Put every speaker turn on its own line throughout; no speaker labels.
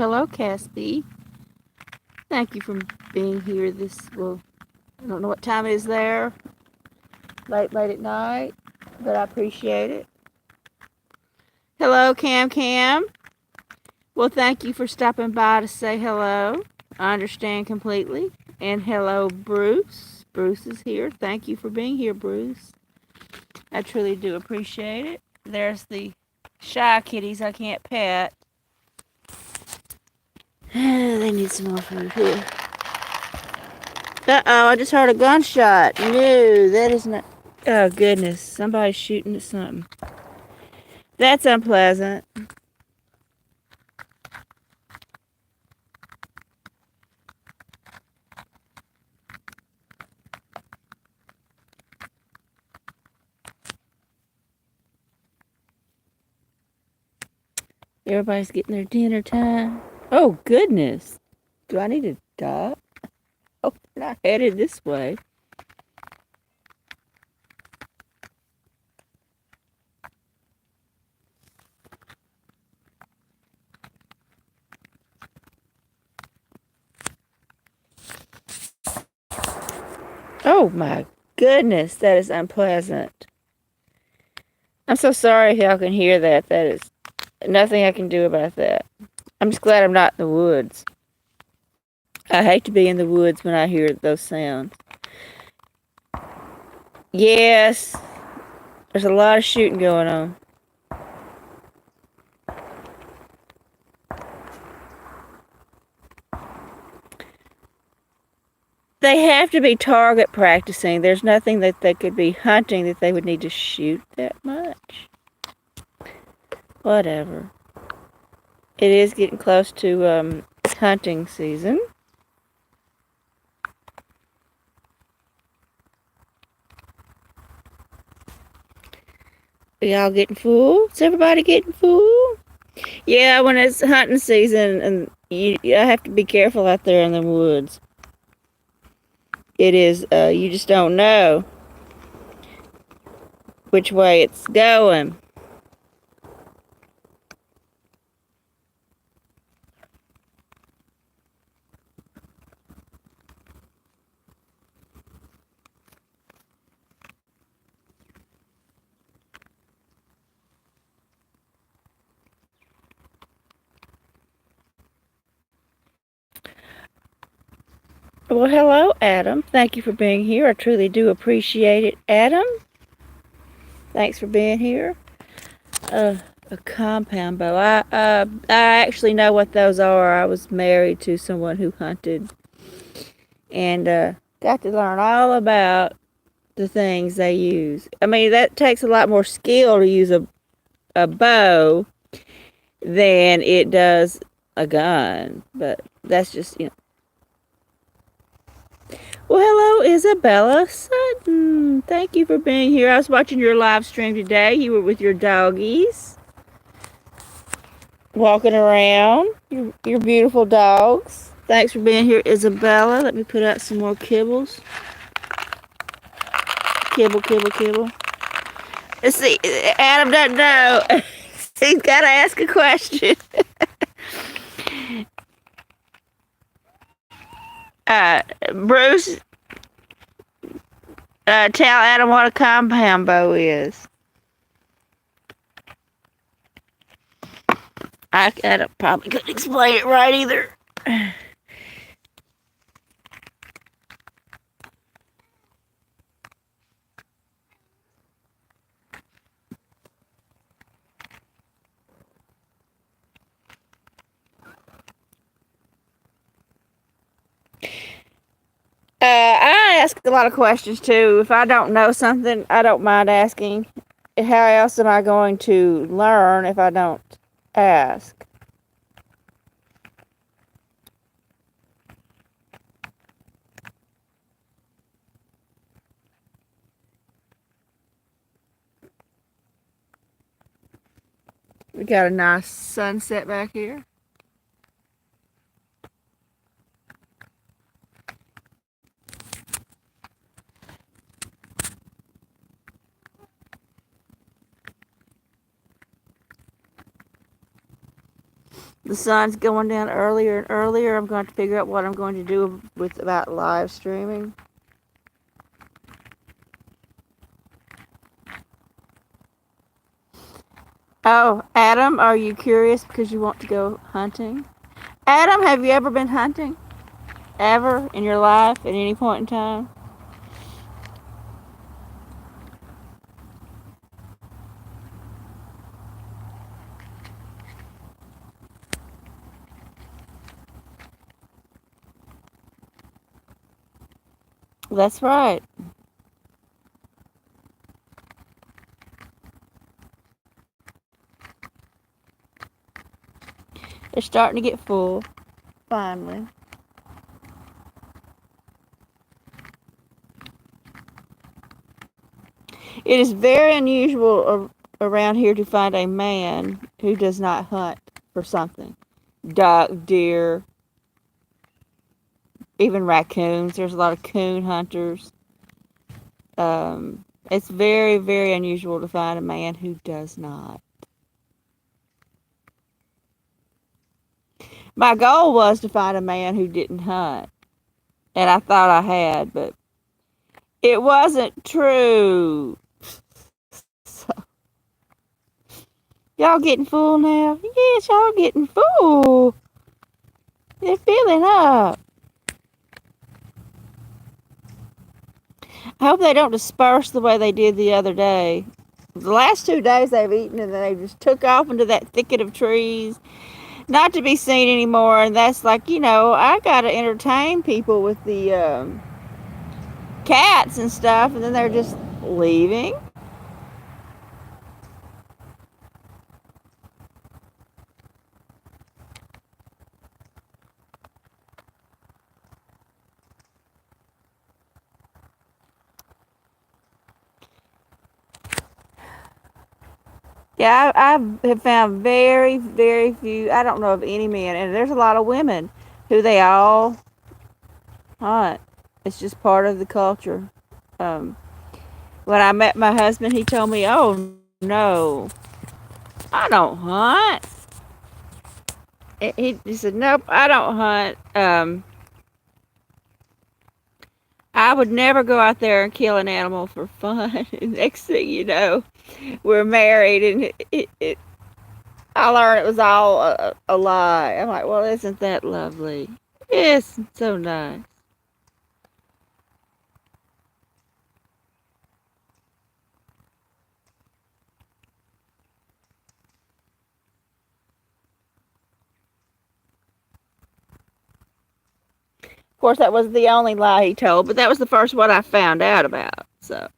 hello, Cassie. Thank you for being here I don't know what time it is there. Late at night, but I appreciate it. Hello, Cam. Well, thank you for stopping by to say hello. I understand completely. And hello, Bruce. Bruce is here. Thank you for being here, Bruce. I truly do appreciate it. There's the shy kitties I can't pet. They need some more food here. Uh-oh, I just heard a gunshot. No, that is not... Oh, goodness. Somebody's shooting at something. That's unpleasant. Everybody's getting their dinner time. Oh, goodness. Do I need to stop? Oh, they're not headed this way. Oh, my goodness. That is unpleasant. I'm so sorry if y'all can hear that. That is nothing I can do about that. I'm just glad I'm not in the woods. I hate to be in the woods when I hear those sounds. Yes, there's a lot of shooting going on. They have to be target practicing. There's nothing that they could be hunting that they would need to shoot that much. Whatever. It is getting close to hunting season. Are y'all getting full? Is everybody getting full? Yeah, when it's hunting season, and you have to be careful out there in the woods. It is, you just don't know which way it's going. Well, hello, Adam. Thank you for being here. I truly do appreciate it, Adam. Thanks for being here. A compound bow. I actually know what those are. I was married to someone who hunted, and got to learn all about the things they use. I mean, that takes a lot more skill to use a bow than it does a gun. But that's just, Well, hello, Isabella Sutton. Thank you for being here. I was watching your live stream today. You were with your doggies, walking around, your beautiful dogs. Thanks for being here, Isabella. Let me put out some more kibbles. Kibble. Let's see, Adam doesn't know. He's got to ask a question. Bruce, tell Adam what a compound bow is. I probably couldn't explain it right either. I ask a lot of questions too. If I don't know something, I don't mind asking. How else am I going to learn if I don't ask? We got a nice sunset back here. The sun's going down earlier and earlier. I'm going to figure out what I'm going to do about live streaming. Oh, Adam, are you curious because you want to go hunting? Adam, have you ever been hunting? Ever in your life at any point in time? That's right. They're starting to get full, finally. It is very unusual around here to find a man who does not hunt for something. Duck, deer, even raccoons. There's a lot of coon hunters. It's very, very unusual to find a man who does not. My goal was to find a man who didn't hunt, and I thought I had, but it wasn't true. So, y'all getting full now? Yes, y'all getting full. They're filling up. I hope they don't disperse the way they did the other day. The last 2 days they've eaten and then they just took off into that thicket of trees, not to be seen anymore. And that's like, I got to entertain people with the cats and stuff, and then they're just leaving. Yeah, I have found very, very few. I don't know of any men, and there's a lot of women who they all hunt. It's just part of the culture. Um, when I met my husband, he told me, "Oh no, I don't hunt." He said, "Nope, I don't hunt. I would never go out there and kill an animal for fun." And next thing you know, we're married, and I learned it was all a lie. I'm like, well, isn't that lovely? Yes, so nice. Of course, that was the only lie he told, but that was the first one I found out about. So,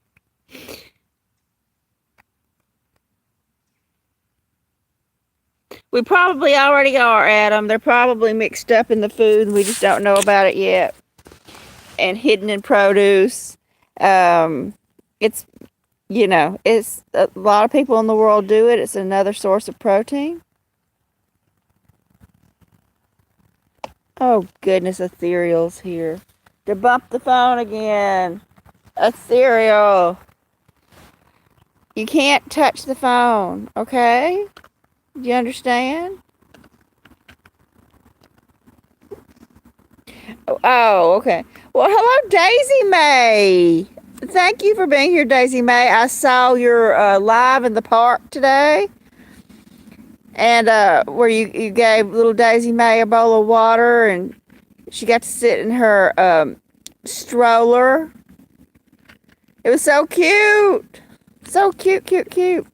we probably already are, Adam. They're probably mixed up in the food, and we just don't know about it yet. And hidden in produce. It's, it's a lot of people in the world do it. It's another source of protein. Oh, goodness, Ethereal's here to bump the phone again. Ethereal. You can't touch the phone, okay? Do you understand? Oh, okay. Well, hello, Daisy May. Thank you for being here, Daisy May. I saw your live in the park today, and where you gave little Daisy May a bowl of water, and she got to sit in her stroller. It was so cute. So cute, cute, cute.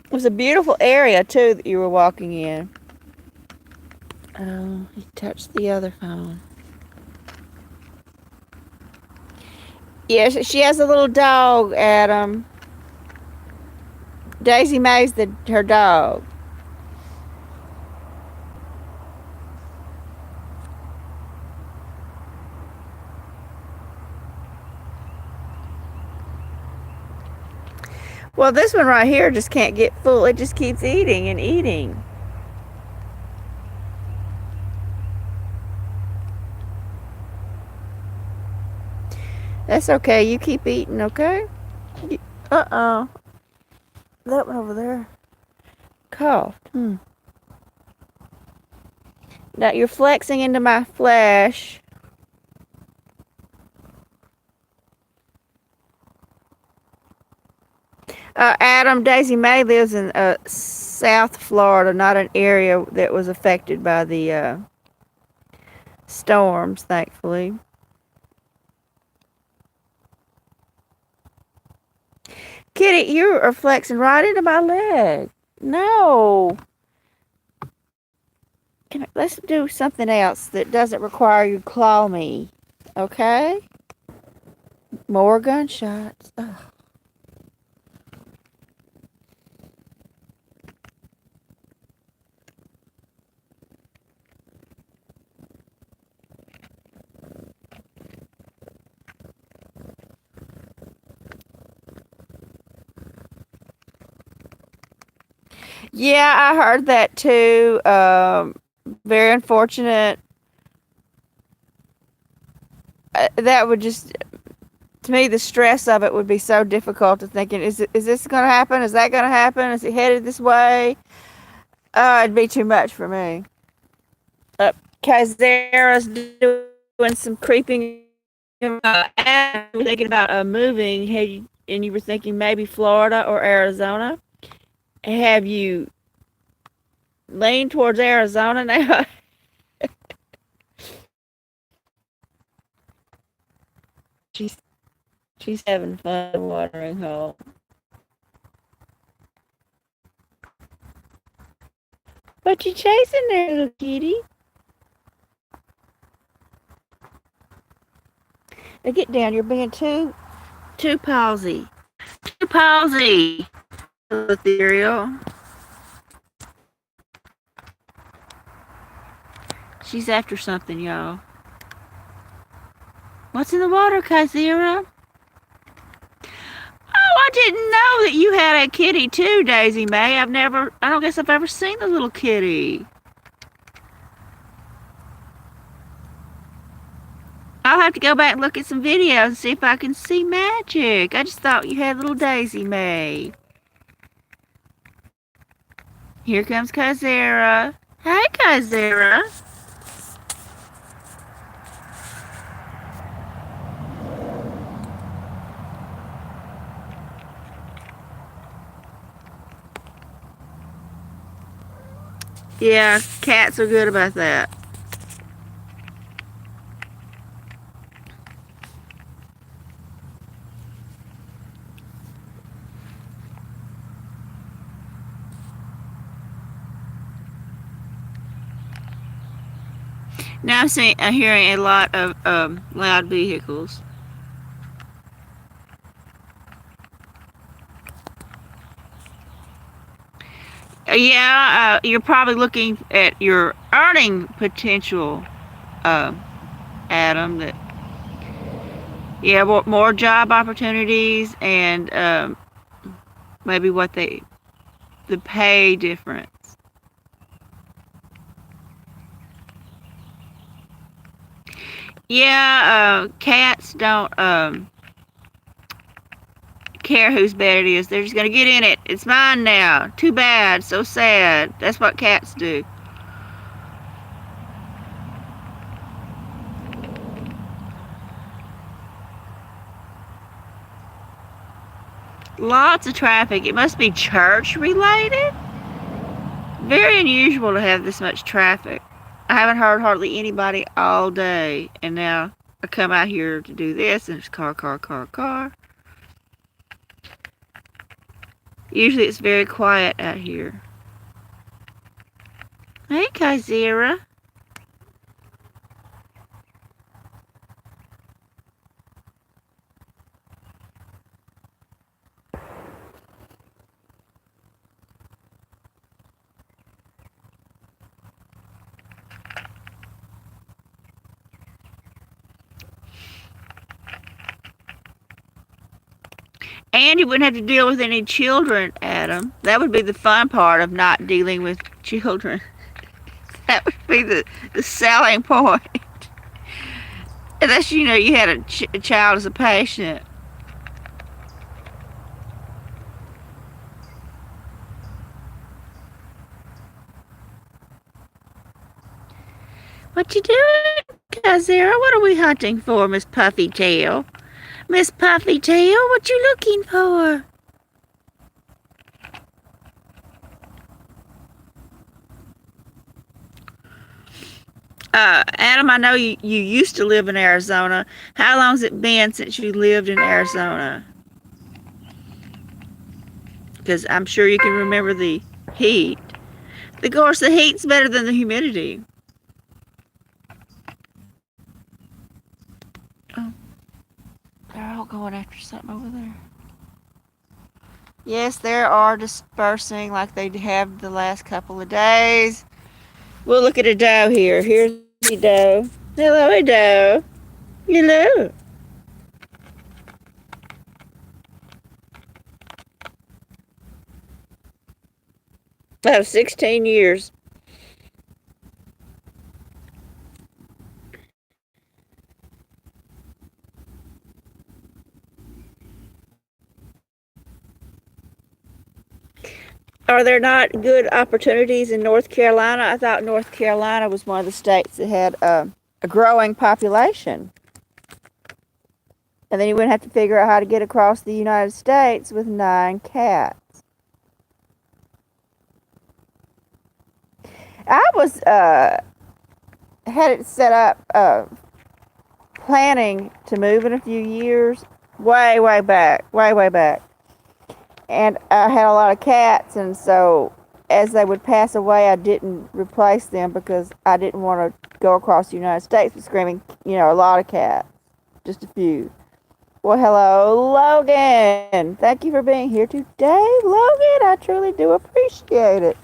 It was a beautiful area, too, that you were walking in. Oh, he touched the other phone. Yes, she has a little dog, Adam. Daisy May's her dog. Well, this one right here just can't get full. It just keeps eating and eating. That's okay. You keep eating, okay? Uh-oh. That one over there coughed. Now you're flexing into my flesh. Adam, Daisy Mae lives in South Florida, not an area that was affected by the storms, thankfully. Kitty, you are flexing right into my leg. No. Let's do something else that doesn't require you to claw me. Okay? More gunshots. Ugh. Yeah, I heard that too. Very unfortunate. That would just, to me, the stress of it would be so difficult to thinking, is this going to happen? Is that going to happen? Is it headed this way? It'd be too much for me. Kazera's doing some creeping. And you were thinking about moving, and you were thinking maybe Florida or Arizona. Have you leaned towards Arizona now? she's she's having fun watering hole. What you chasing there, little kitty? Now get down. You're being too palsy. Too palsy. Ethereal. She's after something, y'all. What's in the water, Kazira? Oh, I didn't know that you had a kitty too, Daisy Mae. I don't guess I've ever seen a little kitty. I'll have to go back and look at some videos and see if I can see magic. I just thought you had little Daisy Mae. Here comes Kazera. Hi, Kazera. Yeah, cats are good about that. Now I'm hearing a lot of loud vehicles. Yeah, you're probably looking at your earning potential, Adam. That more job opportunities and maybe the pay difference. Yeah, cats don't care whose bed it is. They're just gonna get in it. It's mine now. Too bad. So sad. That's what cats do. Lots of traffic. It must be church related. Very unusual to have this much traffic. I haven't heard hardly anybody all day, and now I come out here to do this, and it's car. Usually it's very quiet out here. Hey, Kazira. And you wouldn't have to deal with any children, Adam. That would be the fun part of not dealing with children. That would be the selling point. Unless you know you had a child as a patient. What you doing, Kazera? What are we hunting for, Miss Puffy Tail? Miss Puffy Tail, what you looking for? Adam, I know you used to live in Arizona. How long's it been since you lived in Arizona? Because I'm sure you can remember the heat. Of course, the heat's better than the humidity. Oh, they're all going after something over there. Yes, they are dispersing like they have the last couple of days. We'll look at a doe here. Here's the doe. Hello, doe. Hello. Oh, 16 years. Are there not good opportunities in North Carolina? I thought North Carolina was one of the states that had a growing population. And then you wouldn't have to figure out how to get across the United States with 9 cats. I was had it set up planning to move in a few years, way back. And I had a lot of cats, and so as they would pass away, I didn't replace them because I didn't want to go across the United States with screaming, a lot of cats, just a few. Well, hello, Logan. Thank you for being here today, Logan. I truly do appreciate it.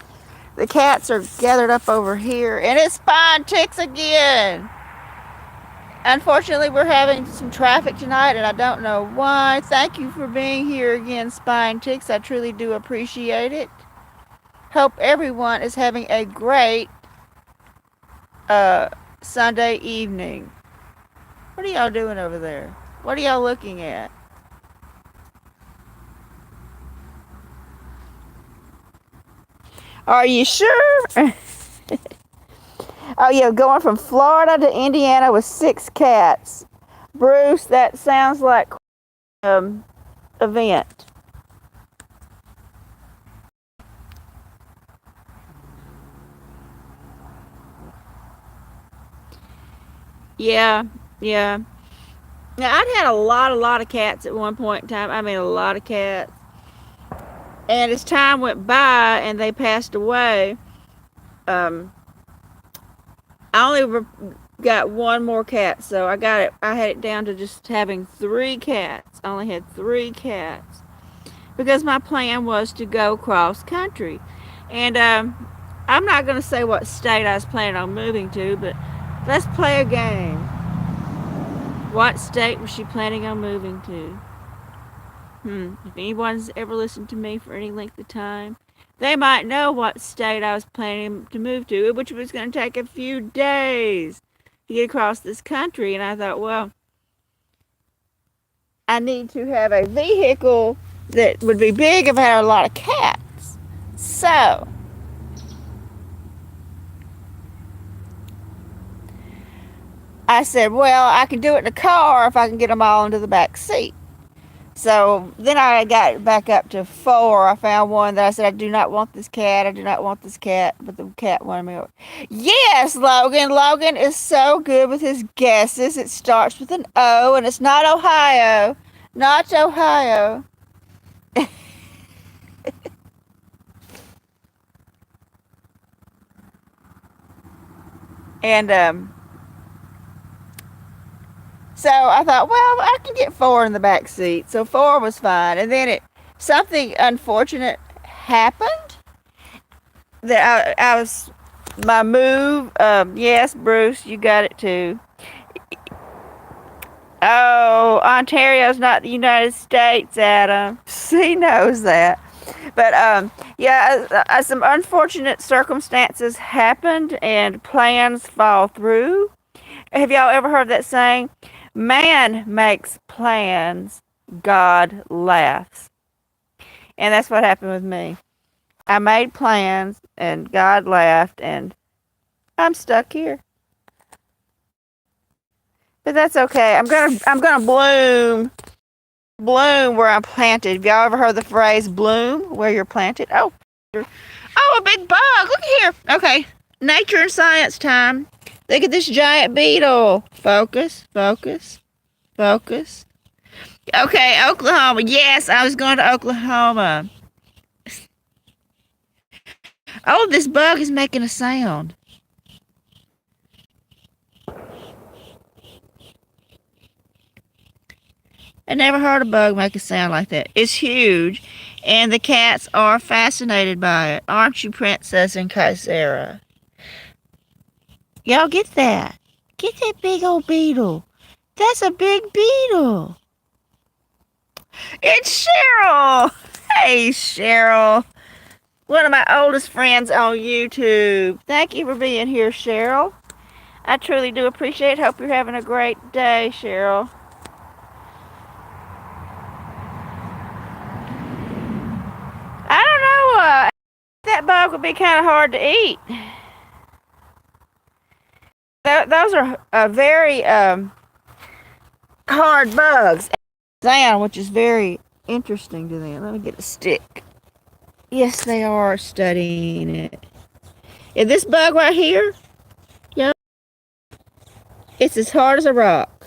The cats are gathered up over here, and it's Spine Ticks again. Unfortunately, we're having some traffic tonight, and I don't know why. Thank you for being here again, Spine Ticks. I truly do appreciate it. Hope everyone is having a great Sunday evening. What are y'all doing over there? What are y'all looking at? Are you sure? Oh, yeah, going from Florida to Indiana with 6 cats. Bruce, that sounds like event. Yeah. Now, I'd had a lot of cats at one point in time. I mean, a lot of cats. And as time went by and they passed away, I only got one more cat, so I had it down to just having 3 cats. I only had 3 cats because my plan was to go cross country. And I'm not going to say what state I was planning on moving to, but let's play a game. What state was she planning on moving to? If anyone's ever listened to me for any length of time, they might know what state I was planning to move to, which was going to take a few days to get across this country. And I thought, well, I need to have a vehicle that would be big if I had a lot of cats. So, I said, well, I can do it in a car if I can get them all into the back seat. So then I got back up to 4. I found one that I said, I do not want this cat. I do not want this cat. But the cat wanted me over. Yes, Logan. Logan is so good with his guesses. It starts with an O, and it's not Ohio. Not Ohio. And so I thought, well, I can get 4 in the back seat. So 4 was fine. And then something unfortunate happened that I was, my move, yes, Bruce, you got it too. Oh, Ontario's not the United States, Adam. He knows that. But yeah, some unfortunate circumstances happened and plans fall through. Have y'all ever heard that saying? Man makes plans, God laughs. And that's what happened with me. I made plans and God laughed and I'm stuck here. But that's okay. I'm gonna bloom where I'm planted. Have y'all ever heard the phrase bloom where you're planted? Oh, a big bug. Look at here. Okay. Nature and science time. Look at this giant beetle. Focus, focus, focus. Okay, Oklahoma. Yes, I was going to Oklahoma. Oh, this bug is making a sound. I never heard a bug make a sound like that. It's huge, and the cats are fascinated by it. Aren't you, Princess and Kaisera? Y'all get that. Get that big old beetle. That's a big beetle. It's Cheryl. Hey, Cheryl. One of my oldest friends on YouTube. Thank you for being here, Cheryl. I truly do appreciate it. Hope you're having a great day, Cheryl. I don't know. That bug would be kind of hard to eat. Those are very hard bugs. Down, which is very interesting to them. Let me get a stick. Yes, they are studying it. And this bug right here, yeah, it's as hard as a rock.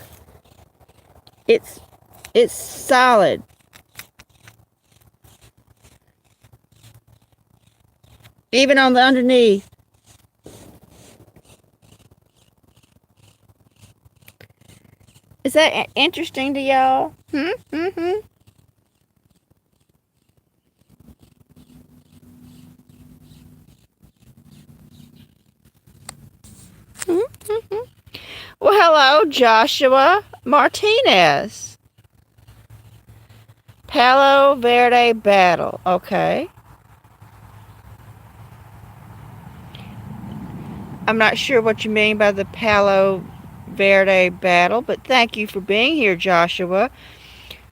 It's solid. Even on the underneath. Is that interesting to y'all? Mm-hmm. Well, hello, Joshua Martinez. Palo Verde battle. Okay. I'm not sure what you mean by the Palo Verde battle, but thank you for being here, Joshua.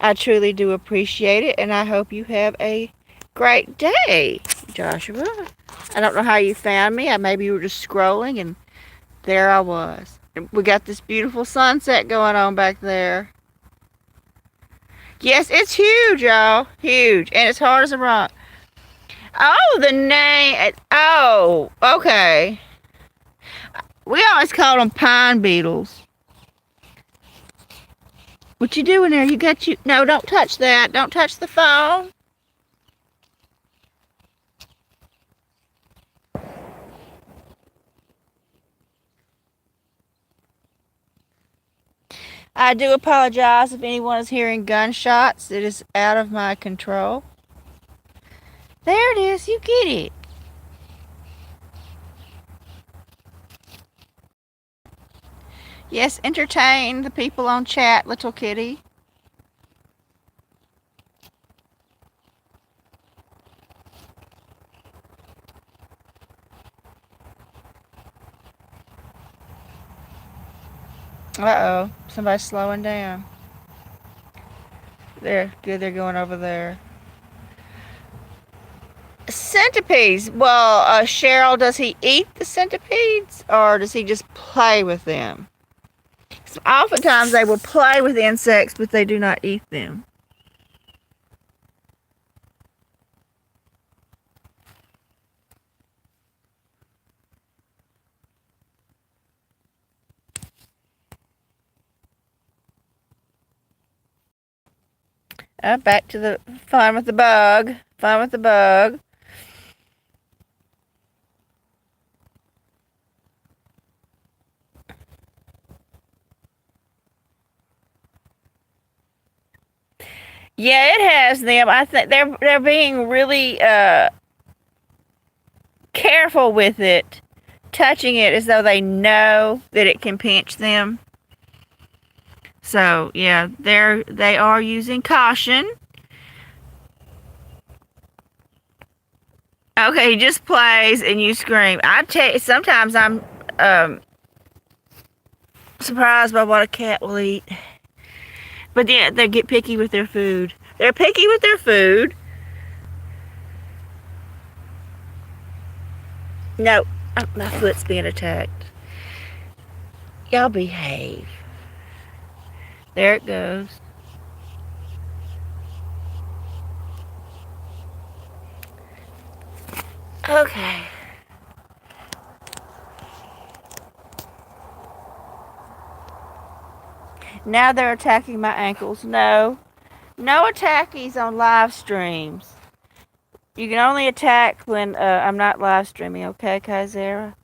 I truly do appreciate it, and I hope you have a great day, Joshua. I don't know how you found me. Maybe you were just scrolling, and there I was. We got this beautiful sunset going on back there. Yes, it's huge, y'all. Huge. And it's hard as a rock. Oh, the name. Oh, okay. We always called them pine beetles. What you doing there? No, don't touch that. Don't touch the phone. I do apologize if anyone is hearing gunshots. It is out of my control. There it is. You get it. Yes, entertain the people on chat, little kitty. Uh-oh. Somebody's slowing down. There. Good, they're going over there. Centipedes. Well, Cheryl, does he eat the centipedes or does he just play with them? So oftentimes they will play with insects, but they do not eat them. Back to the fun with the bug. Fun with the bug. Yeah, it has them. I think they're being really careful with it, touching it as though they know that it can pinch them. So yeah, they are using caution. Okay, he just plays and you scream. I tell you, sometimes I'm surprised by what a cat will eat. But yeah, they get picky with their food. They're picky with their food. No, my foot's being attacked. Y'all behave. There it goes. Okay. Now they're attacking my ankles. No. No attackies on live streams. You can only attack when I'm not live streaming, okay, Kaizera?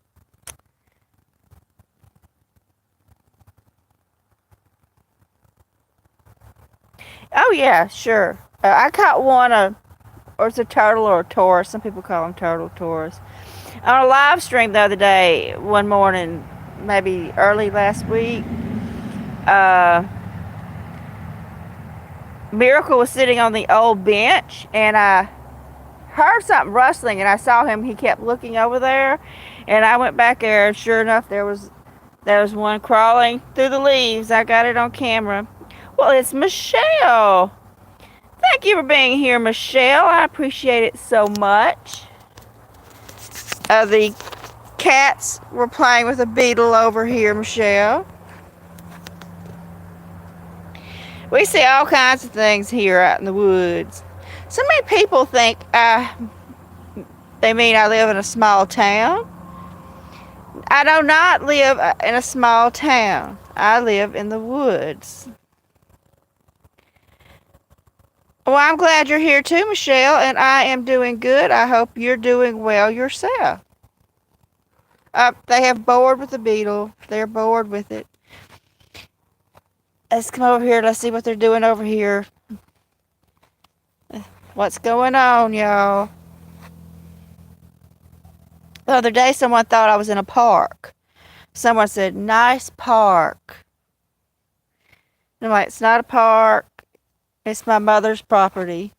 Oh, yeah, sure. I caught one, or it's a turtle or a taurus. Some people call them turtle taurus. On a live stream the other day, one morning, maybe early last week, Miracle was sitting on the old bench, and I heard something rustling, and I saw him. He kept looking over there, and I went back there, and sure enough, there was one crawling through the leaves. I got it on camera. Well, it's Michelle. Thank you for being here, Michelle. I appreciate it so much. The cats were playing with a beetle over here, Michelle. We see all kinds of things here out in the woods. So many people think they mean I live in a small town. I do not live in a small town. I live in the woods. Well, I'm glad you're here too, Michelle, and I am doing good. I hope you're doing well yourself. They have bored with the beetle. They're bored with it. Let's come over here. Let's see what they're doing over here. What's going on, y'all? The other day, someone thought I was in a park. Someone said, nice park. I'm like, it's not a park. It's my mother's property.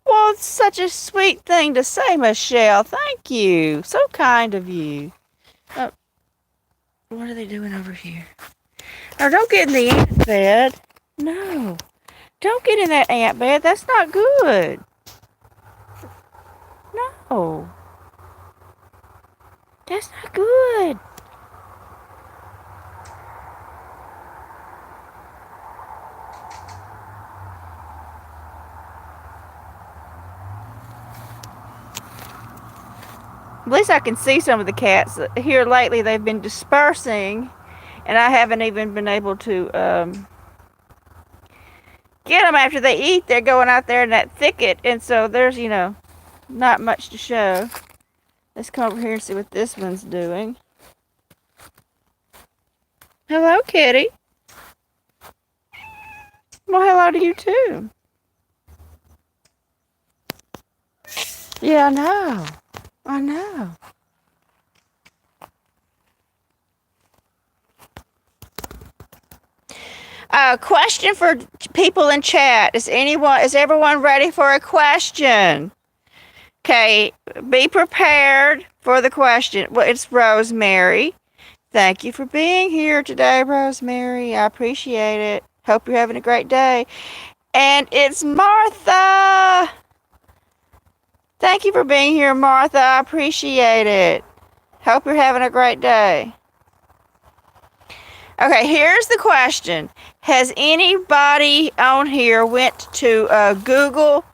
Well, it's such a sweet thing to say, Michelle. Thank you. So kind of you. Oh, what are they doing over here? Oh, don't get in the ant bed. No. Don't get in that ant bed. That's not good. No. That's not good. At least I can see some of the cats. Here lately they've been dispersing, and I haven't even been able to get them after they eat. They're going out there in that thicket, and so there's, not much to show. Let's come over here and see what this one's doing. Hello, kitty. Well, hello to you too. Yeah, I know. I know. Question for people in chat. Is everyone ready for a question? Okay, be prepared for the question. Well, it's Rosemary. Thank you for being here today, Rosemary. I appreciate it. Hope you're having a great day. And it's Martha. Thank you for being here, Martha. I appreciate it. Hope you're having a great day. Okay, here's the question. Has anybody on here went to Google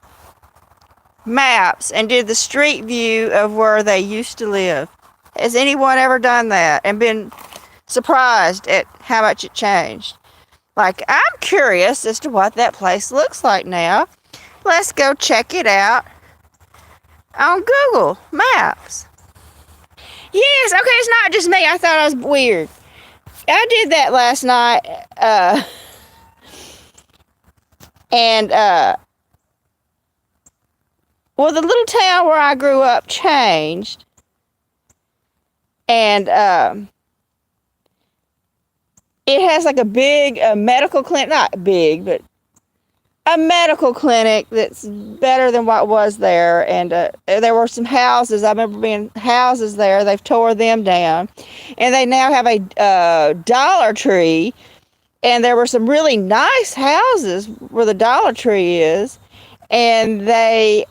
Maps and did the street view of where they used to live? Has anyone ever done that and been surprised at how much it changed? Like, I'm curious as to what that place looks like now. Let's go check it out on Google Maps. Yes, okay, it's not just me. I thought I was weird. I did that last night, and well, the little town where I grew up changed, and it has like a big medical clinic, not big, but a medical clinic that's better than what was there. And there were some houses. I remember being houses there. They've tore them down. And they now have a Dollar Tree. And there were some really nice houses where the Dollar Tree is. And they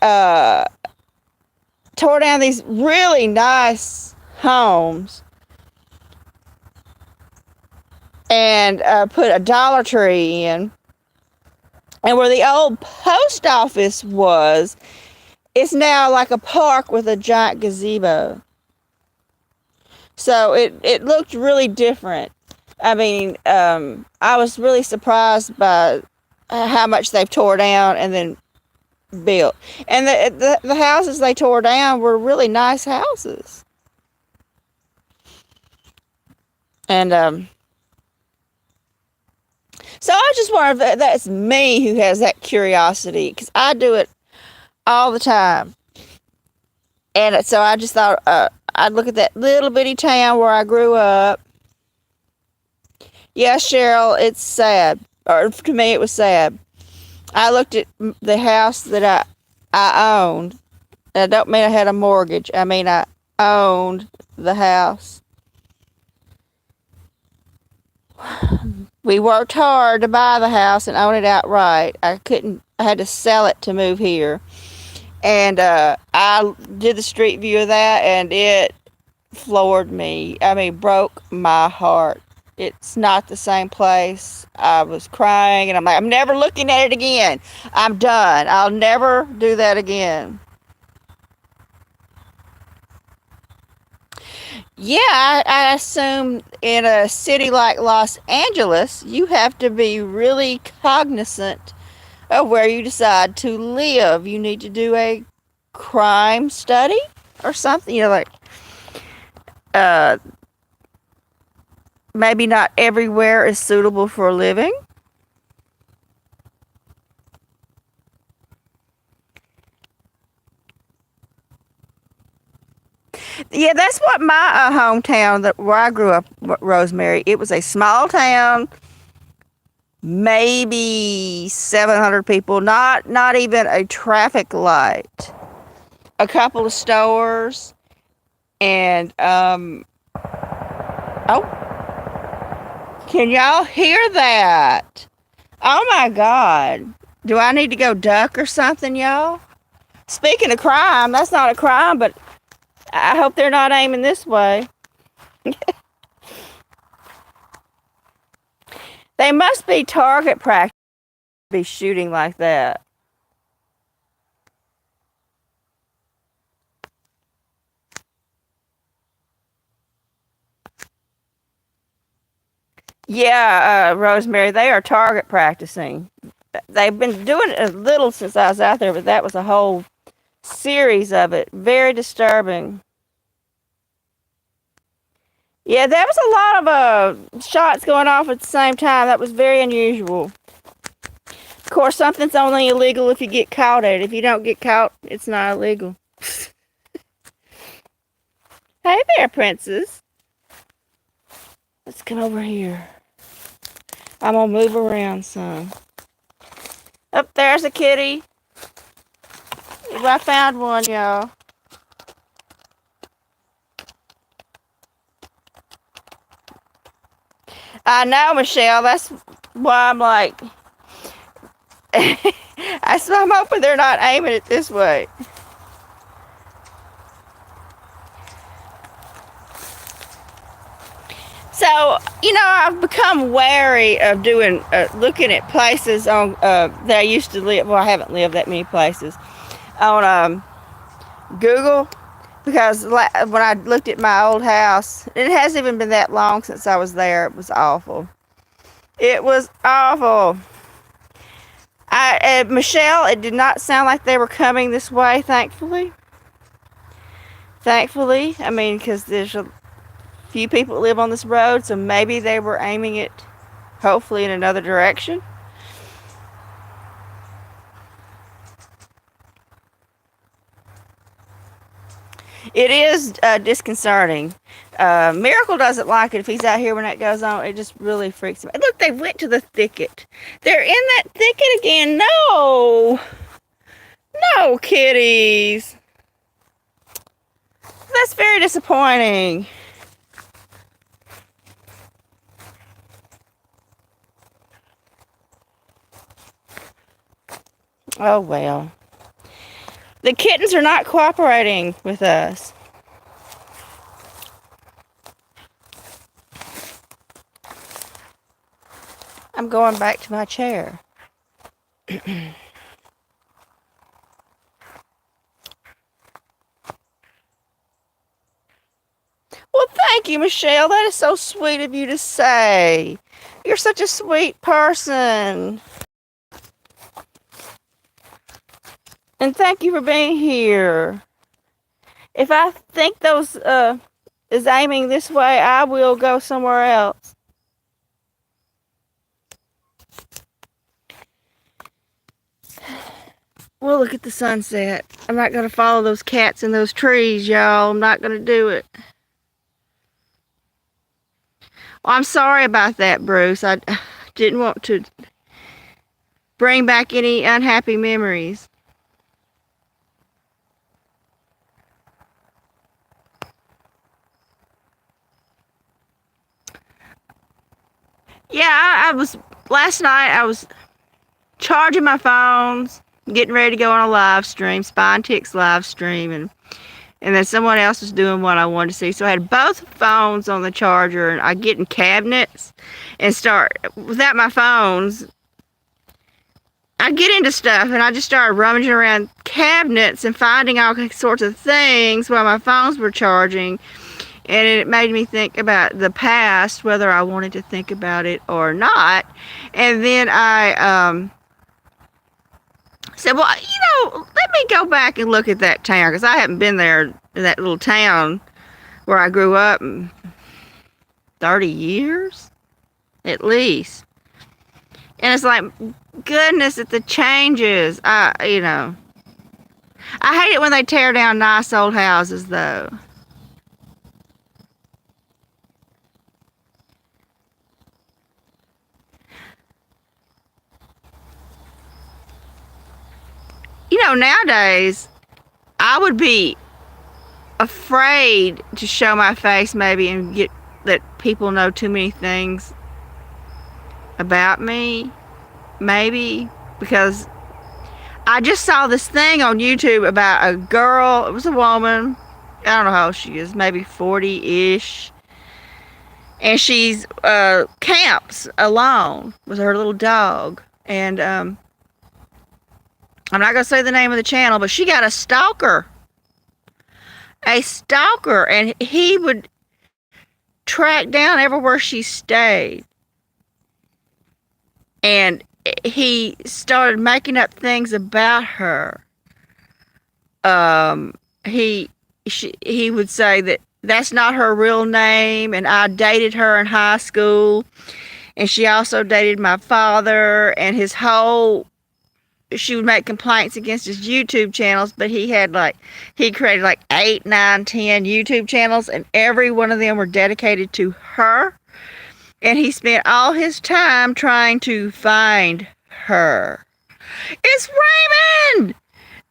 tore down these really nice homes and put a Dollar Tree in. And where the old post office was, it's now like a park with a giant gazebo. So it looked really different. I mean, I was really surprised by how much they've tore down and then built. And the houses they tore down were really nice houses. And so I just wonder if that's me who has that curiosity, because I do it all the time. And so I just thought I'd look at that little bitty town where I grew up. Yeah, Cheryl, it's sad. Or to me, it was sad. I looked at the house that I owned. And I don't mean I had a mortgage. I mean I owned the house. We worked hard to buy the house and own it outright. I had to sell it to move here. And I did the street view of that, and it floored me. I mean, broke my heart. It's not the same place. I was crying, and I'm like, I'm never looking at it again. I'm done. I'll never do that again. Yeah, I assume in a city like Los Angeles, you have to be really cognizant of where you decide to live. You need to do a crime study or something. Like uh, maybe not everywhere is suitable for living. Yeah, that's what my hometown, where I grew up, Rosemary. It was a small town, maybe 700 people, not even a traffic light, a couple of stores, and oh, can y'all hear that? Oh my God, do I need to go duck or something, y'all? Speaking of crime, that's not a crime, but I hope they're not aiming this way. They must be target practice to be shooting like that. Yeah, Rosemary, they are target practicing. They've been doing it a little since I was out there, but that was a whole series of it. Very disturbing. Yeah, there was a lot of shots going off at the same time. That was very unusual. Of course, something's only illegal if you get caught at it. If you don't get caught, it's not illegal. Hey there, princess. Let's come over here. I'm going to move around some. Up there's a kitty. I found one, y'all. I know, Michelle. That's why I'm like... I'm hoping they're not aiming it this way. So, I've become wary of looking at places on that I used to live. Well, I haven't lived that many places on Google, because when I looked at my old house, it hasn't even been that long since I was there. It was awful. It was awful. Michelle, it did not sound like they were coming this way, thankfully. Thankfully, I mean, because there's a few people that live on this road, so maybe they were aiming it, hopefully, in another direction. It is disconcerting. Miracle doesn't like it if he's out here when that goes on. It just really freaks him out. Look, they went to the thicket. They're in that thicket again. No. No, kitties. That's very disappointing. Oh, well. The kittens are not cooperating with us. I'm going back to my chair. Well, thank you, Michelle. That is so sweet of you to say. You're such a sweet person. And thank you for being here. If I think those is aiming this way, I will go somewhere else. Well, look at the sunset. I'm not going to follow those cats in those trees, y'all. I'm not going to do it. Well, I'm sorry about that, Bruce. I didn't want to bring back any unhappy memories. Yeah, I was, last night I was charging my phones, getting ready to go on a live stream, Spine Ticks live stream, and then someone else was doing what I wanted to see. So I had both phones on the charger, and I get in cabinets and start, without my phones, I get into stuff, and I just started rummaging around cabinets and finding all sorts of things while my phones were charging. And it made me think about the past, whether I wanted to think about it or not. And then I said, well, let me go back and look at that town, because I haven't been there, in that little town where I grew up, in 30 years, at least. And it's like, goodness, at the changes. I hate it when they tear down nice old houses, though. Nowadays, I would be afraid to show my face, maybe, and let people know too many things about me, maybe, because I just saw this thing on YouTube about a girl. It was a woman. I don't know how old she is, maybe 40-ish. And she's camps alone with her little dog. And I'm not going to say the name of the channel, but she got a stalker. A stalker. And he would track down everywhere she stayed. And he started making up things about her. He would say that that's not her real name, and I dated her in high school, and she also dated my father, and she would make complaints against his YouTube channels, but he created like 8, 9, 10 YouTube channels, and every one of them were dedicated to her. And he spent all his time trying to find her. It's Raymond!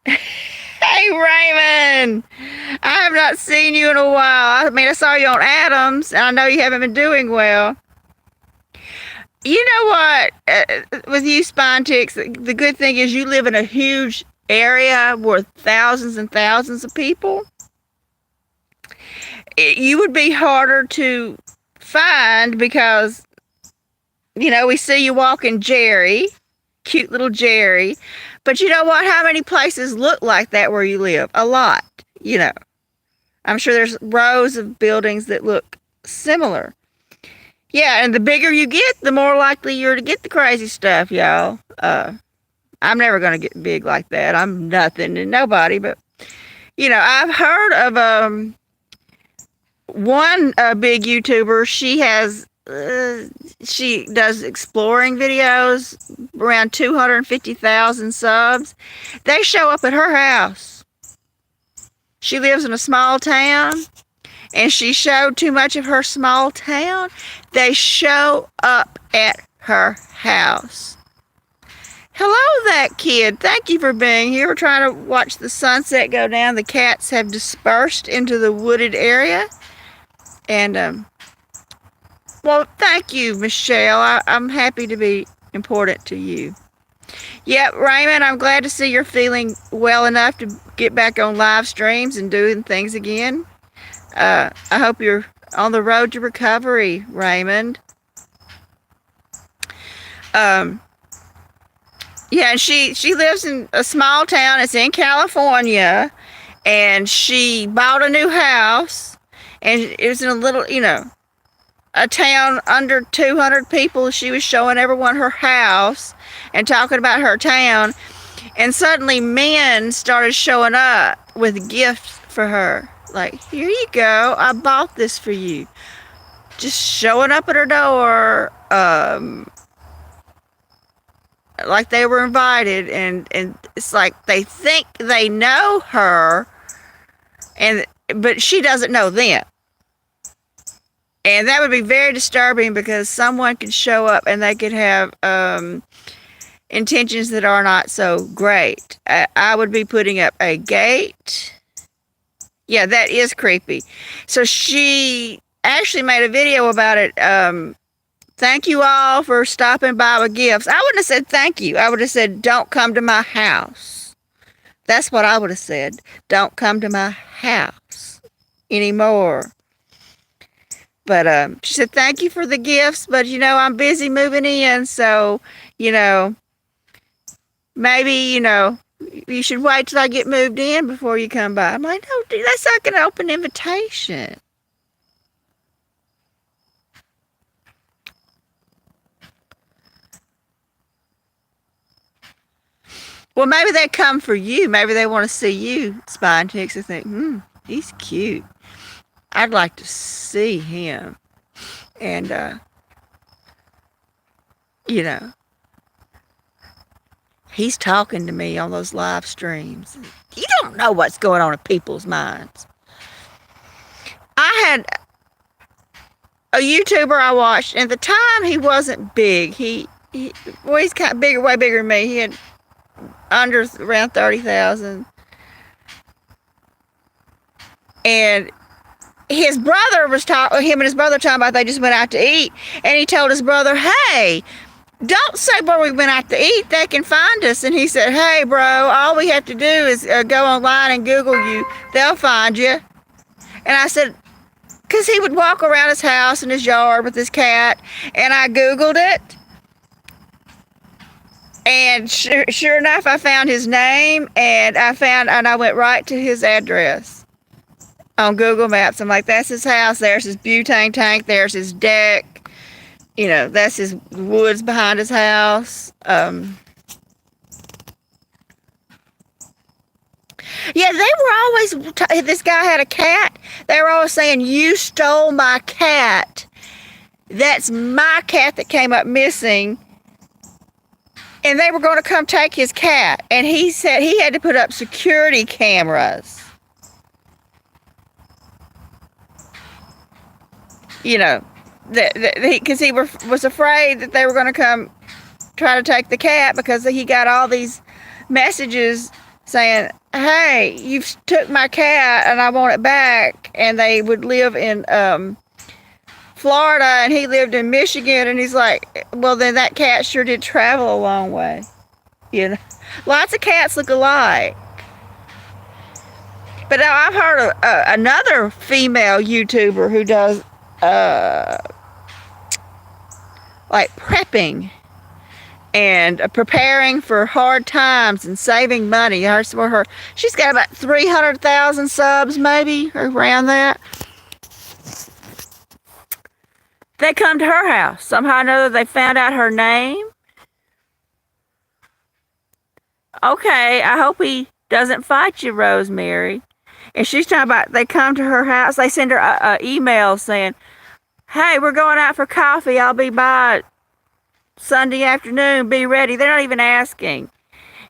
Hey, Raymond! I have not seen you in a while. I saw you on Adams, and I know you haven't been doing well. You know what? With you Spine Ticks, the good thing is you live in a huge area with thousands and thousands of people. You would be harder to find because, we see you walking Jerry, cute little Jerry. But you know what? How many places look like that where you live? A lot, I'm sure there's rows of buildings that look similar. Yeah, and the bigger you get, the more likely you're to get the crazy stuff, y'all. I'm never going to get big like that. I'm nothing and nobody, but, I've heard of one big YouTuber. She does exploring videos, around 250,000 subs. They show up at her house. she lives in a small town, and she showed too much of her small town, they show up at her house. Hello, that kid. Thank you for being here. We're trying to watch the sunset go down. The cats have dispersed into the wooded area. And, well, thank you, Michelle. I'm happy to be important to you. Yep, Raymond, I'm glad to see you're feeling well enough to get back on live streams and doing things again. I hope you're on the road to recovery, Raymond. Yeah, and she lives in a small town. It's in California, and she bought a new house, and it was in a little, a town under 200 people. She was showing everyone her house and talking about her town, and suddenly men started showing up with gifts for her. Like, here you go, I bought this for you. Just showing up at her door, like they were invited, and it's like they think they know her, but she doesn't know them. And that would be very disturbing, because someone could show up and they could have intentions that are not so great. I would be putting up a gate. Yeah, that is creepy. So she actually made a video about it. Thank you all for stopping by with gifts. I wouldn't have said thank you. I would have said, don't come to my house. That's what I would have said. Don't come to my house anymore. But she said, thank you for the gifts, but, I'm busy moving in, so, maybe, you should wait till I get moved in before you come by. I'm like, no, dude, that's like an open invitation. Well, maybe they come for you. Maybe they want to see you, spine chicks, and think, he's cute. I'd like to see him. And, he's talking to me on those live streams. You don't know what's going on in people's minds. I had a YouTuber I watched, and at the time he wasn't big. He's kind of bigger, way bigger than me. He had around 30,000. And his brother was him and his brother talking about they just went out to eat. And he told his brother, hey, don't say where we went out to eat. They can find us. And he said, hey, bro, all we have to do is go online and Google you. They'll find you. And I said, because he would walk around his house and his yard with his cat. And I Googled it. And sure enough, I found his name, and I went right to his address on Google Maps. I'm like, that's his house. There's his butane tank. There's his deck. That's his woods behind his house. Yeah, they were always, this guy had a cat. They were always saying, you stole my cat. That's my cat that came up missing. And they were going to come take his cat. And he said he had to put up security cameras. Because he was afraid that they were going to come try to take the cat, because he got all these messages saying, hey, you took my cat and I want it back. And they would live in Florida, and he lived in Michigan, and he's like, well, then that cat sure did travel a long way. Lots of cats look alike. But now I've heard of another female YouTuber who does like prepping and preparing for hard times and saving money. She's got about 300,000 subs, maybe, or around that. They come to her house. Somehow or another, they found out her name. Okay, I hope he doesn't fight you, Rosemary. And she's talking about, they come to her house. They send her an email saying, hey, we're going out for coffee. I'll be by Sunday afternoon. Be ready. They're not even asking.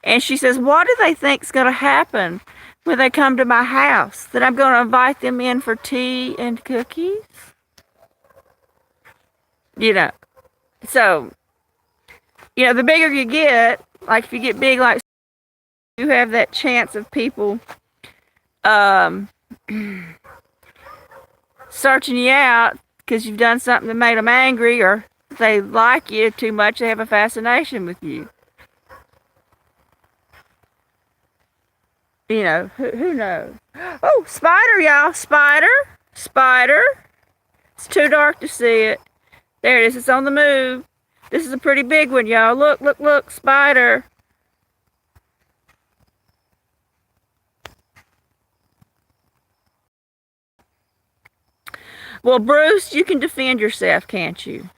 And she says, what do they think's going to happen? when they come to my house, that I'm going to invite them in for tea and cookies. You know, so, the bigger you get, like if you get big, like you have that chance of people searching you out because you've done something that made them angry, or they like you too much, they have a fascination with you. Who knows? Oh, spider, y'all. Spider. Spider. It's too dark to see it. There it is. It's on the move. This is a pretty big one, y'all. Look, look, look. Spider. Well, Bruce, you can defend yourself, can't you?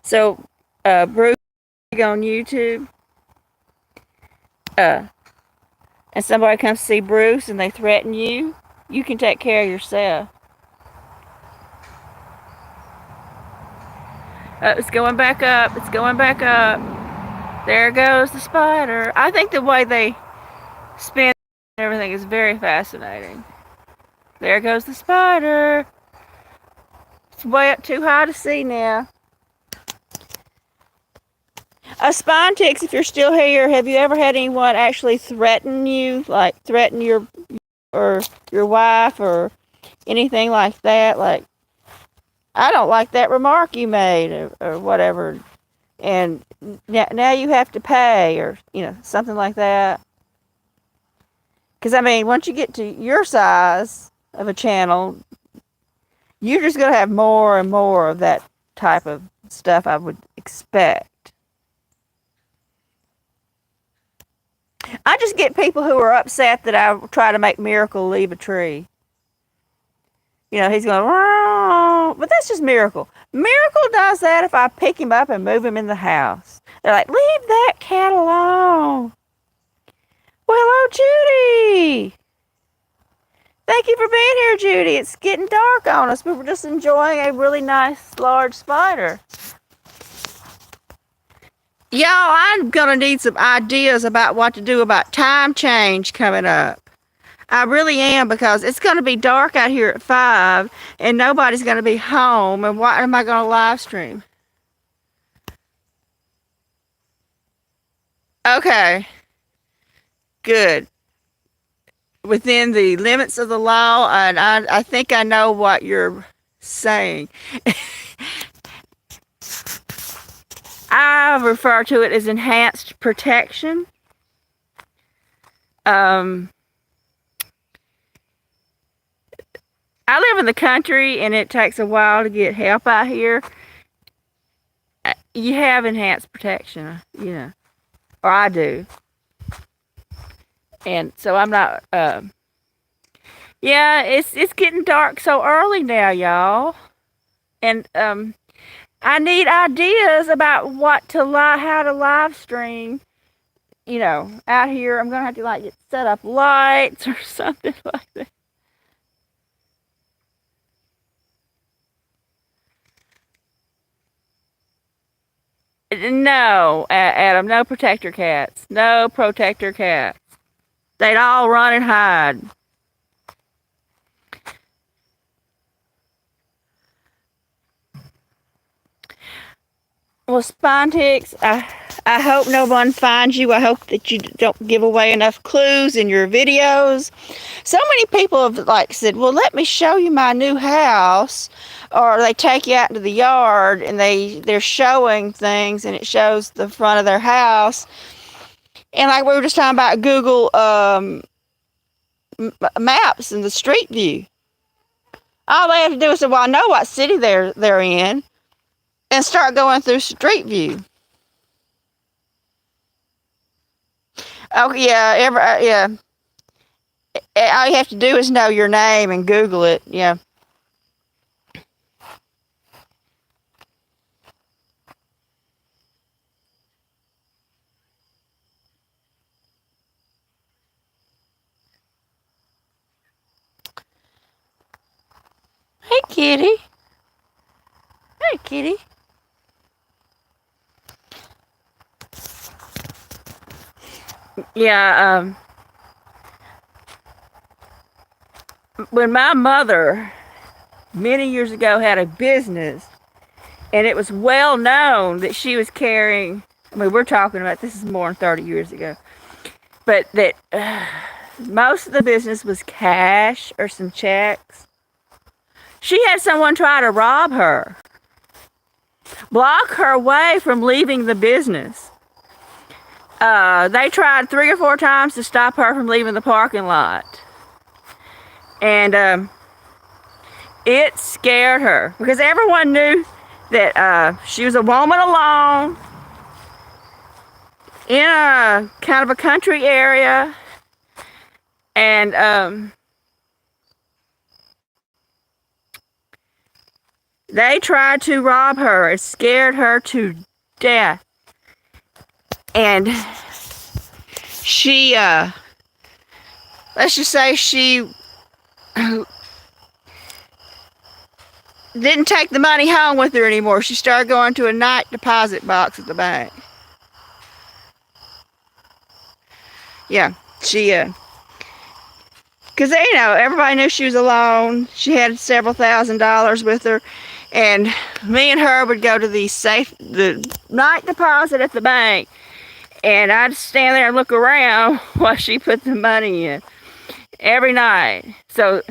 So, Bruce, on YouTube, and somebody comes to see Bruce and they threaten you, you can take care of yourself. It's going back up. It's going back up. There goes the spider. I think the way they spin everything is very fascinating. There goes the spider. It's way up too high to see now. Spine ticks, if you're still here, have you ever had anyone actually threaten you? Like threaten your wife or anything like that? Like, I don't like that remark you made or whatever. And now you have to pay or, something like that. Because, once you get to your size of a channel, you're just going to have more and more of that type of stuff, I would expect. I just get people who are upset that I try to make Miracle leave a tree. He's going, "Wah," but that's just Miracle. Miracle does that if I pick him up and move him in the house. They're like, leave that cat alone. Well, hello, Judy. Thank you for being here, Judy. It's getting dark on us, but we're just enjoying a really nice, large spider. Y'all, I'm going to need some ideas about what to do about time change coming up. I really am, because it's going to be dark out here at 5 and nobody's going to be home. And what am I going to live stream? Okay. Good. Within the limits of the law, and I think I know what you're saying. I refer to it as enhanced protection. I live in the country and it takes a while to get help out here. You have enhanced protection, or I do. And so I'm not, yeah, it's getting dark so early now, y'all. And, I need ideas about how to live stream, out here. I'm going to have to get set up lights or something like that. No, Adam, no protector cats. No protector cats. They'd all run and hide. Well, spine ticks, I hope no one finds you. I hope that you don't give away enough clues in your videos. So many people have said, well, let me show you my new house. Or they take you out into the yard and they're showing things and it shows the front of their house. And like we were just talking about Google Maps and the street view. All they have to do is say, well, I know what city they're in. And start going through Street View. Oh yeah, yeah. All you have to do is know your name and Google it. Yeah. Hey, kitty. Hey, kitty. Yeah, when my mother many years ago had a business, and it was well known that she was carrying, I mean, we're talking about, this is more than 30 years ago, but that most of the business was cash or some checks. She had someone try to rob her, block her way from leaving the business. They tried 3 or 4 times to stop her from leaving the parking lot. And it scared her because everyone knew that she was a woman alone in a kind of a country area. And they tried to rob her. It scared her to death. And she, let's just say she didn't take the money home with her anymore. She started going to a night deposit box at the bank. Yeah, she, because, you know, everybody knew she was alone. She had several $1,000s with her. And me and her would go to the night deposit at the bank. And I'd stand there and look around while she put the money in every night. So,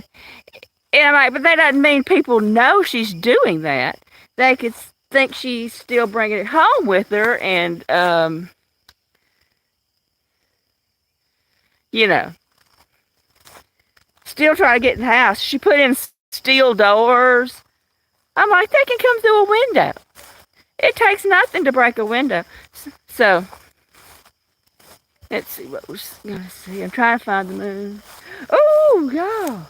and I'm like, but that doesn't mean people know she's doing that. They could think she's still bringing it home with her and, you know, still trying to get in the house. She put in steel doors. I'm like, they can come through a window. It takes nothing to break a window. So, let's see what we're going to see. I'm trying to find the moon. Oh, y'all.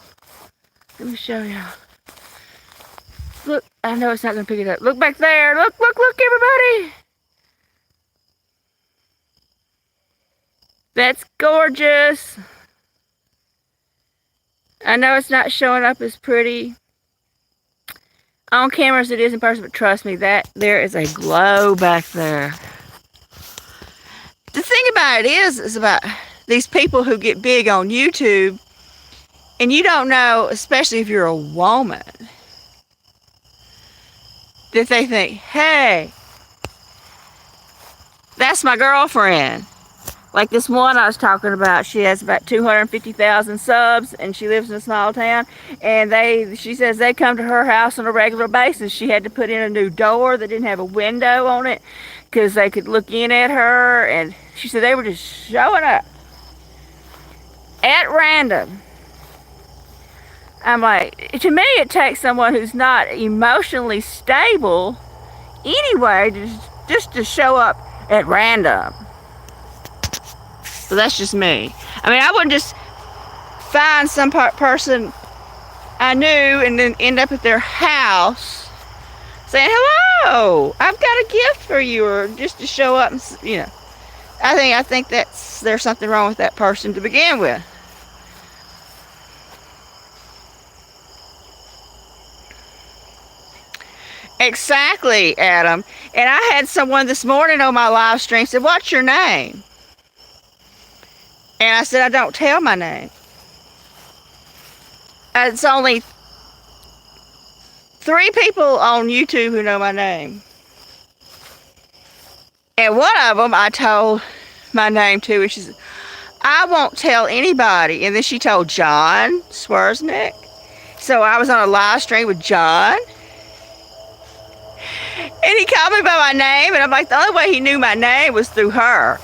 Let me show y'all. Look, I know it's not going to pick it up. Look back there. Look, everybody. That's gorgeous. I know it's not showing up as pretty on camera as it is in person, but trust me, that there is a glow back there. The thing about it is about these people who get big on YouTube, and you don't know, especially if you're a woman, that they think, hey, that's my girlfriend. Like this one I was talking about, she has about 250,000 subs, and she lives in a small town. And she says they come to her house on a regular basis. She had to put in a new door that didn't have a window on it because they could look in at her. And she said they were just showing up at random. I'm like, to me, it takes someone who's not emotionally stable anyway just to show up at random. So that's just me. I mean, I wouldn't just find some person I knew and then end up at their house saying, hello, I've got a gift for you, or just to show up and, you know. I think there's something wrong with that person to begin with. Exactly, Adam. And I had someone this morning on my live stream said, what's your name? And I said, I don't tell my name. It's only 3 people on YouTube who know my name. And one of them I told my name to, and she said, I won't tell anybody. And then she told John Swersnick. So I was on a live stream with John. And he called me by my name, and I'm like, the only way he knew my name was through her.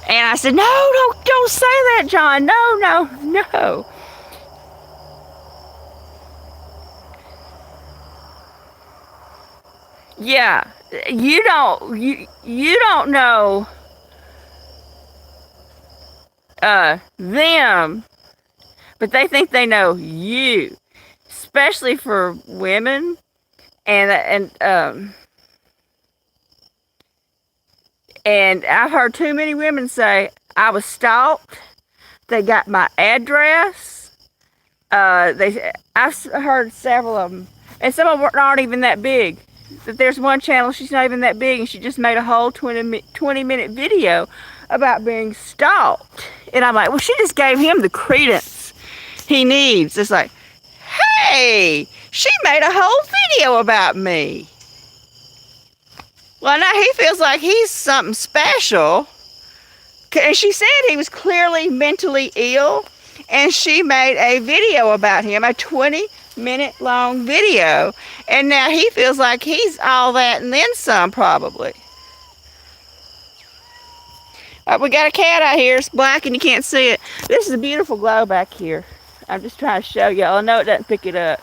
And I said, no, don't say that, John. No. Yeah, you don't know them, but they think they know you, especially for women. And I've heard too many women say, I was stalked. They got my address. I've heard several of them. And some of them aren't even that big. That there's one channel, she's not even that big, and she just made a whole 20-minute video about being stalked. And I'm like, well, she just gave him the credence he needs. It's like, hey, she made a whole video about me. Well, now he feels like he's something special. And she said he was clearly mentally ill. And she made a video about him, a 20-minute long video. And now he feels like he's all that and then some, probably. We got a cat out here. It's black and you can't see it. This is a beautiful glow back here. I'm just trying to show y'all. I know it doesn't pick it up.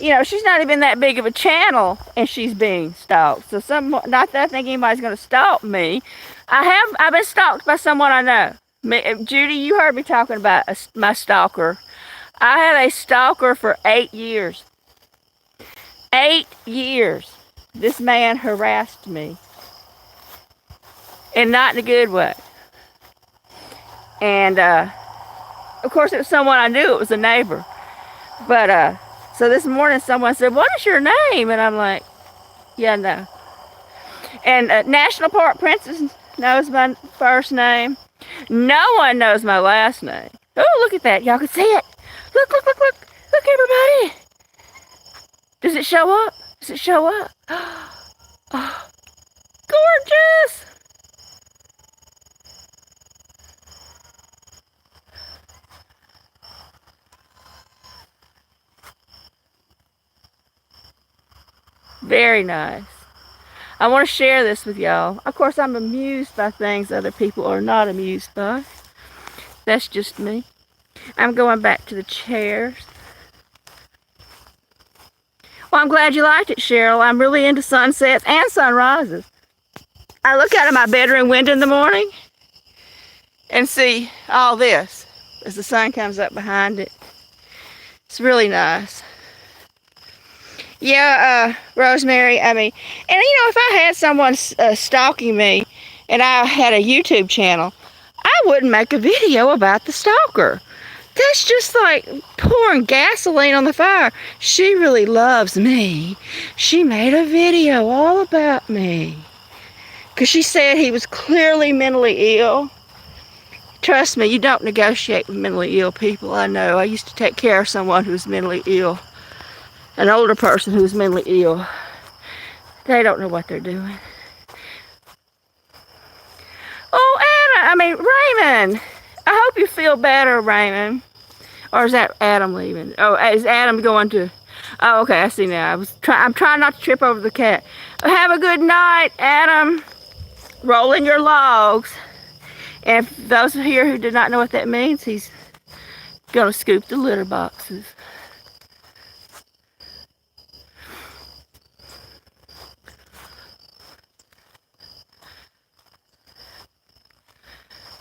You know, she's not even that big of a channel, and she's being stalked. So not that I think anybody's going to stalk me. I've been stalked by someone I know. Judy, you heard me talking about my stalker. I had a stalker for 8 years. 8 years. This man harassed me. And not in a good way. And, of course, it was someone I knew. It was a neighbor. But, so this morning someone said, what is your name? And I'm like, yeah, no. And National Park Princess knows my first name. No one knows my last name. Oh, look at that. Y'all can see it. Look, look, look, look. Look, everybody. Does it show up? Does it show up? Oh, gorgeous. Very nice. I want to share this with y'all. Of course, I'm amused by things other people are not amused by. That's just me. I'm going back to the chairs. Well, I'm glad you liked it, Cheryl. I'm really into sunsets and sunrises. I look out of my bedroom window in the morning and see all this as the sun comes up behind it. It's really nice. Yeah, Rosemary, I mean, and you know, if I had someone stalking me and I had a YouTube channel, I wouldn't make a video about the stalker. That's just like pouring gasoline on the fire. She really loves me. She made a video all about me. Because she said he was clearly mentally ill. Trust me, you don't negotiate with mentally ill people. I know. I used to take care of someone who was mentally ill. An older person who was mentally ill. They don't know what they're doing. Oh, Raymond. I hope you feel better, Raymond. Or is that Adam leaving? Oh, is Adam going to... Oh, okay, I see now. I'm trying not to trip over the cat. Have a good night, Adam. Roll in your logs. And for those here who do not know what that means, he's going to scoop the litter boxes.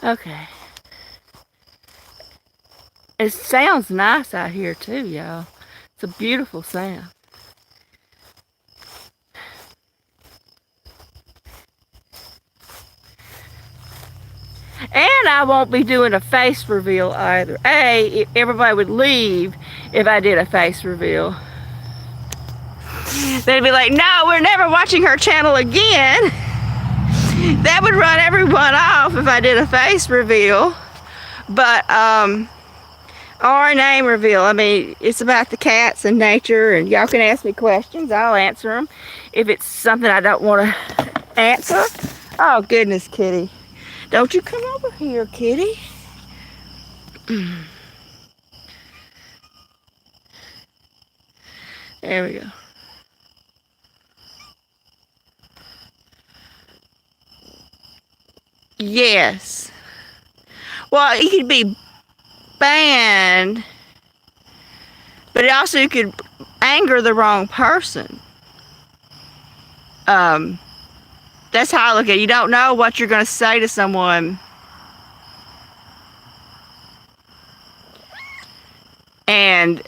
Okay. It sounds nice out here too, y'all. It's a beautiful sound. And I won't be doing a face reveal either. Everybody would leave if I did a face reveal. They'd be like, no, we're never watching her channel again. That would run everyone off if I did a face reveal. But, or a name reveal. I mean, it's about the cats and nature, and y'all can ask me questions. I'll answer them. If it's something I don't want to answer. Oh, goodness, kitty. Don't you come over here, kitty. There we go. Yes. Well, it could be banned, but it also could anger the wrong person. That's how I look at it. You don't know what you're going to say to someone. And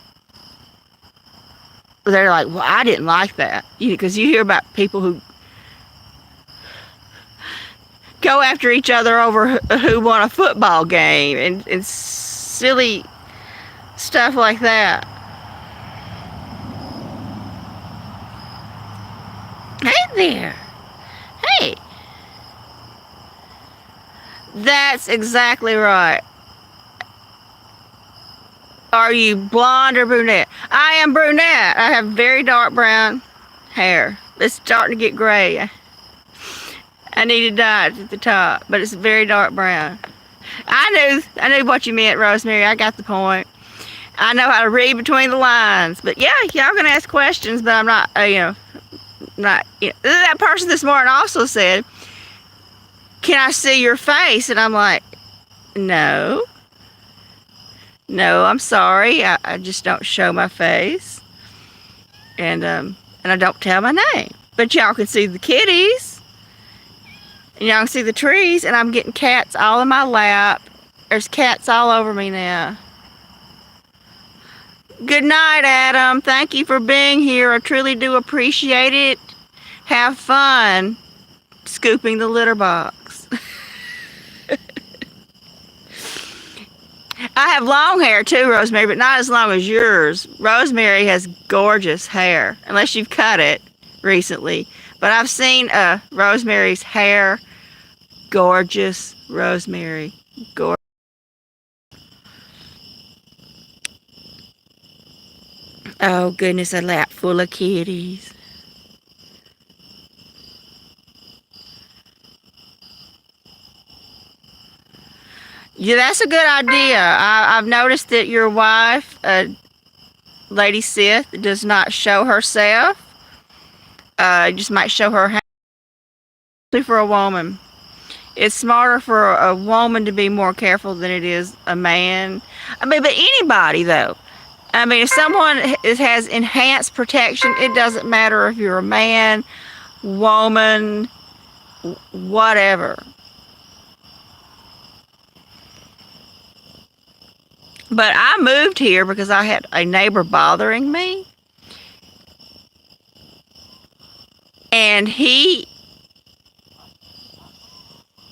they're like, well, I didn't like that. Because you hear about people who go after each other over who won a football game and silly stuff like that. Hey there. That's exactly right. Are you blonde or brunette? I am brunette. I have very dark brown hair. It's starting to get gray. I need to dye it at the top, but it's very dark brown. I knew what you meant, Rosemary. I got the point. I know how to read between the lines. But yeah, y'all can ask questions, but I'm not, That person this morning also said, "Can I see your face?" And I'm like, no, I'm sorry. I just don't show my face, and I don't tell my name. But y'all can see the kitties, and y'all can see the trees, and I'm getting cats all in my lap. There's cats all over me now. Good night, Adam. Thank you for being here. I truly do appreciate it. Have fun scooping the litter box. I have long hair too, Rosemary, but not as long as yours. Rosemary has gorgeous hair, unless you've cut it recently. But I've seen Rosemary's hair. Gorgeous Rosemary. Gorgeous. Oh goodness, a lap full of kitties. Yeah, that's a good idea. I've noticed that your wife, Lady Sith, does not show herself. Just might show her hand. For a woman, it's smarter for a woman to be more careful than it is a man. I mean, but anybody though. I mean, if someone has enhanced protection, it doesn't matter if you're a man, woman, whatever. But I moved here because I had a neighbor bothering me. And he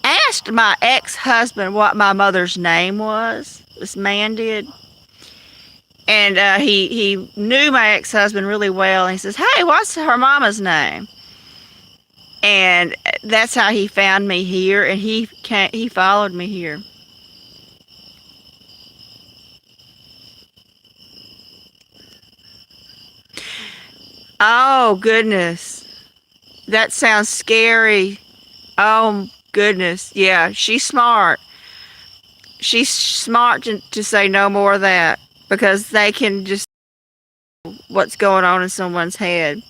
asked my ex-husband what my mother's name was. This man did. And he knew my ex-husband really well. And he says, "Hey, what's her mama's name?" And that's how he found me here. And he followed me here. Oh, goodness. That sounds scary. Oh, goodness. Yeah, she's smart. She's smart to say no more of that, because they can just what's going on in someone's head.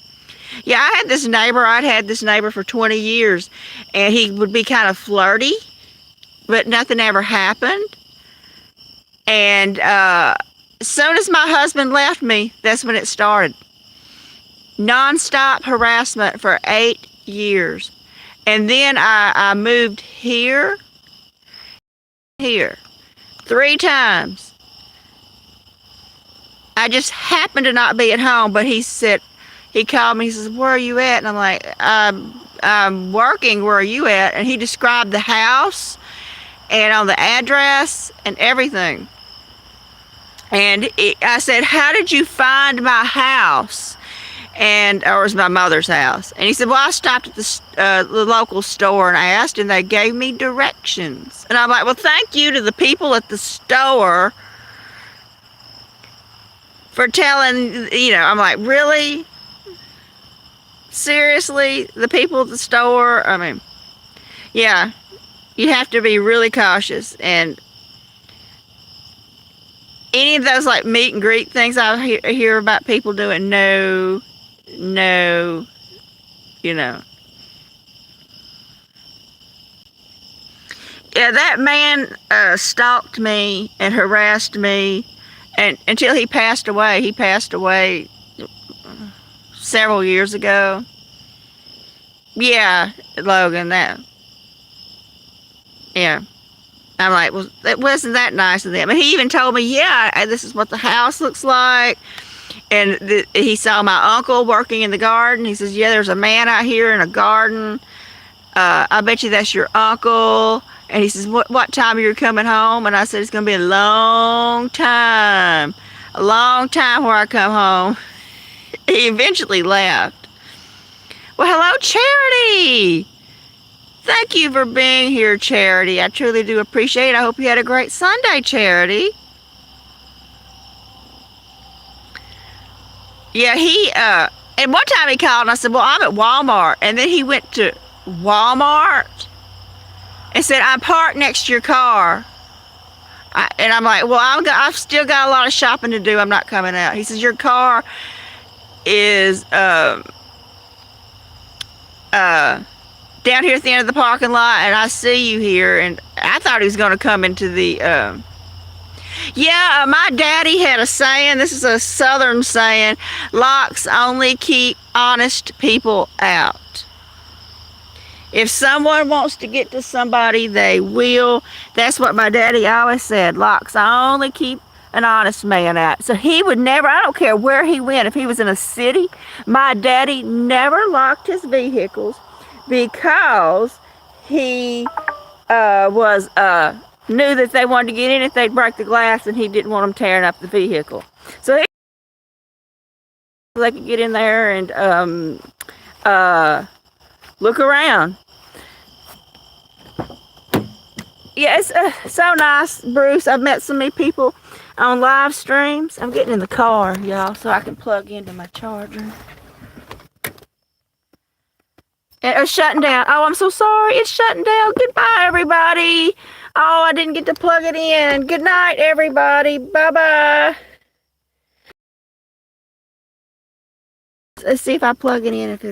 Yeah, I'd had this neighbor for 20 years, and he would be kind of flirty, but nothing ever happened. And as soon as my husband left me, that's when it started. Non-stop harassment for 8 years. And then I moved here 3 times. I just happened to not be at home, but he called me, he says, "Where are you at?" And I'm like, I'm working, where are you at? And he described the house and on the address and everything. And I said, "How did you find my house?" Or it was my mother's house. And he said, "Well, I stopped at the local store and I asked, and they gave me directions." And I'm like, "Well, thank you to the people at the store for telling," I'm like, "Really? Seriously? The people at the store?" I mean, yeah, you have to be really cautious. And any of those like meet and greet things I hear about people doing, no. Yeah, that man stalked me and harassed me, and until he passed away. He passed away several years ago. Yeah, Logan, yeah. I'm like, well, it wasn't that nice of them. And he even told me, "Yeah, this is what the house looks like." And he saw my uncle working in the garden. He says, "Yeah, there's a man out here in a garden. I bet you that's your uncle." And he says, what time are you coming home?" And I said, "It's going to be a long time where I come home." He eventually left. Well, hello, Charity. Thank you for being here, Charity. I truly do appreciate it. I hope you had a great Sunday, Charity. Yeah, and one time he called and I said, well, I'm at Walmart. And then he went to Walmart and said, I'm parked next to your car. And I'm like, well, I've still got a lot of shopping to do. I'm not coming out. He says, your car is down here at the end of the parking lot, and I see you here. And I thought he was going to come into the my daddy had a saying. This is a southern saying: locks only keep honest people out. If someone wants to get to somebody, they will. That's what my daddy always said. Locks only keep an honest man out. So he would never, I don't care where he went, if he was in a city, my daddy never locked his vehicles because he knew that they wanted to get in it, they'd break the glass, and he didn't want them tearing up the vehicle. So they could get in there and look around. Yeah, it's so nice, Bruce. I've met so many people on live streams. I'm getting in the car, y'all, so I can plug into my charger. And it's shutting down. Oh, I'm so sorry. It's shutting down. Goodbye, everybody. Oh, I didn't get to plug it in. Good night, everybody. Bye-bye. Let's see if I plug it in. If it